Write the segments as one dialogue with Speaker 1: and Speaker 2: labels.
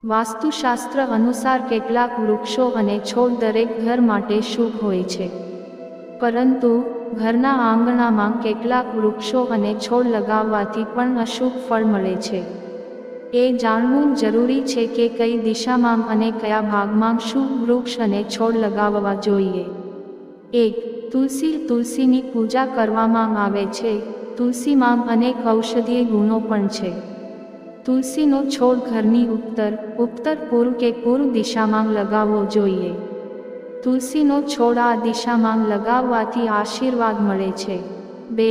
Speaker 1: વાસ્તુશાસ્ત્ર અનુસાર કેટલાક વૃક્ષો અને છોડ દરેક ઘર માટે શુભ હોય છે, પરંતુ ઘરના આંગણામાં કેટલાક વૃક્ષો અને છોડ લગાવવાથી પણ અશુભ ફળ મળે છે. એ જાણવું જરૂરી છે કે કઈ દિશામાં અને કયા ભાગમાં શુભ વૃક્ષ અને છોડ લગાવવા જોઈએ. 1. તુલસી. તુલસીની પૂજા કરવામાં આવે છે. તુલસીમાં અનેક ઔષધીય ગુણો પણ છે. તુલસીનો છોડ ઘરની ઉત્તર પૂર્વ કે પૂર્વ દિશામાં લગાવવો જોઈએ. તુલસીનો છોડ આ દિશામાં લગાવવાથી આશીર્વાદ મળે છે. 2.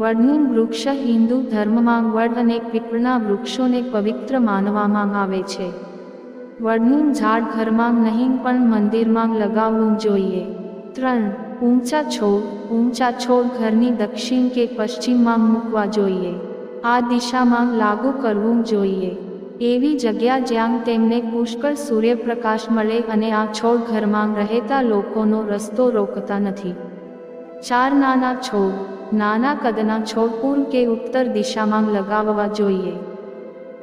Speaker 1: વડનું વૃક્ષ. હિન્દુ ધર્મમાં વડ અને પીપળના વૃક્ષોને પવિત્ર માનવામાં આવે છે. વડનું ઝાડ ઘરમાં નહીં પણ મંદિરમાં લગાવવું જોઈએ. 3. ઊંચા છોડ. ઊંચા છોડ ઘરની દક્ષિણ કે પશ્ચિમમાં મૂકવા જોઈએ. આ દિશામાં લાગુ કરવું જોઈએ. એવી જગ્યા જ્યાં તેમને પુષ્કળ સૂર્યપ્રકાશ મળે અને આ છોડ ઘરમાં રહેતા લોકોનો રસ્તો રોકતા નથી. 4. નાના છોડ. નાના કદના છોડ પૂર્વ કે ઉત્તર દિશામાં લગાવવા જોઈએ,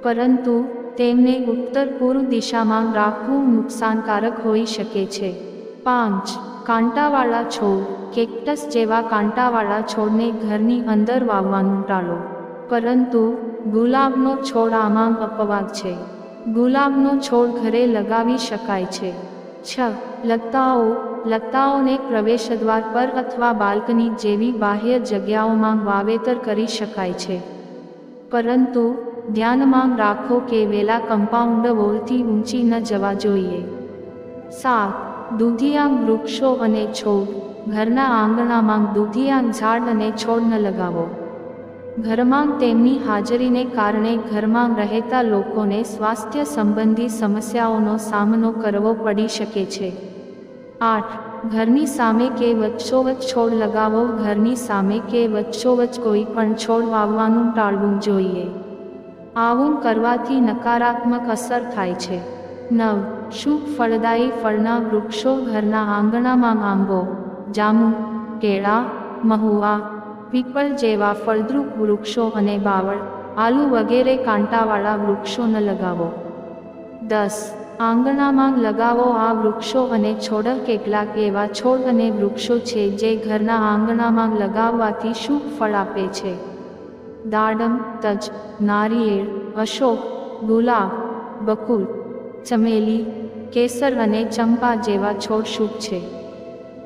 Speaker 1: પરંતુ તેમને ઉત્તર પૂર્વ દિશામાં રાખવું નુકસાનકારક હોઈ શકે છે. 5. કાંટાવાળા છોડ. કેક્ટસ જેવા કાંટાવાળા છોડને ઘરની અંદર વાવવાનું ટાળો, પરંતુ ગુલાબનો છોડ આમાં અપવાદ છે. ગુલાબનો છોડ ઘરે લગાવી શકાય છે. 6. લતાઓ. લતાઓને પ્રવેશદ્વાર પર અથવા બાલ્કની જેવી બાહ્ય જગ્યાઓમાં વાવેતર કરી શકાય છે, પરંતુ ધ્યાનમાં રાખો કે વેલા કમ્પાઉન્ડ વોલથી ઊંચી ન જવા જોઈએ. 7. દુધિયાંગ વૃક્ષો અને છોડ. ઘરના આંગણામાં દુધિયાંગ ઝાડ અને છોડ ન લગાવો. ઘરમાં તેમની હાજરીને કારણે ઘરમાં રહેતા લોકોને સ્વાસ્થ્ય સંબંધી સમસ્યાઓનો સામનો કરવો પડી શકે છે. 8. ઘરની સામે કે વચ્ચોવચ્ચ છોડ લગાવો. ઘરની સામે કે વચ્ચોવચ્ચ કોઈ પણ છોડ વાવવાનું ટાળવું જોઈએ. આવું કરવાથી નકારાત્મક અસર થાય છે. 9. શુભ ફળદાયી ફળના વૃક્ષો. ઘરના આંગણામાં આંબો, જાંબુ, કેળા, મહુવા, પીપળ જેવા ફળદ્રુપ વૃક્ષો અને બાવળ, આલુ વગેરે કાંટાવાળા વૃક્ષો ન લગાવો. 10. આંગણામાં લગાવો આ વૃક્ષો અને છોડ. કેટલાક એવા છોડ અને વૃક્ષો છે જે ઘરના આંગણામાં લગાવવાથી શુભ ફળ આપે છે. દાડમ, તજ, નારિયેળ, અશોક, ગુલાબ, બકુલ, ચમેલી, કેસર અને ચંપા જેવા છોડ શુભ છે.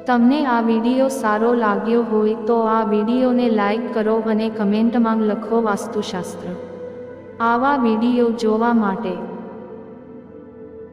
Speaker 1: તમને આ વિડીયો સારો લાગ્યો હોય તો આ વિડીયોને લાઈક કરો અને કમેન્ટમાં લખો વાસ્તુશાસ્ત્ર. આવા વિડીયો જોવા માટે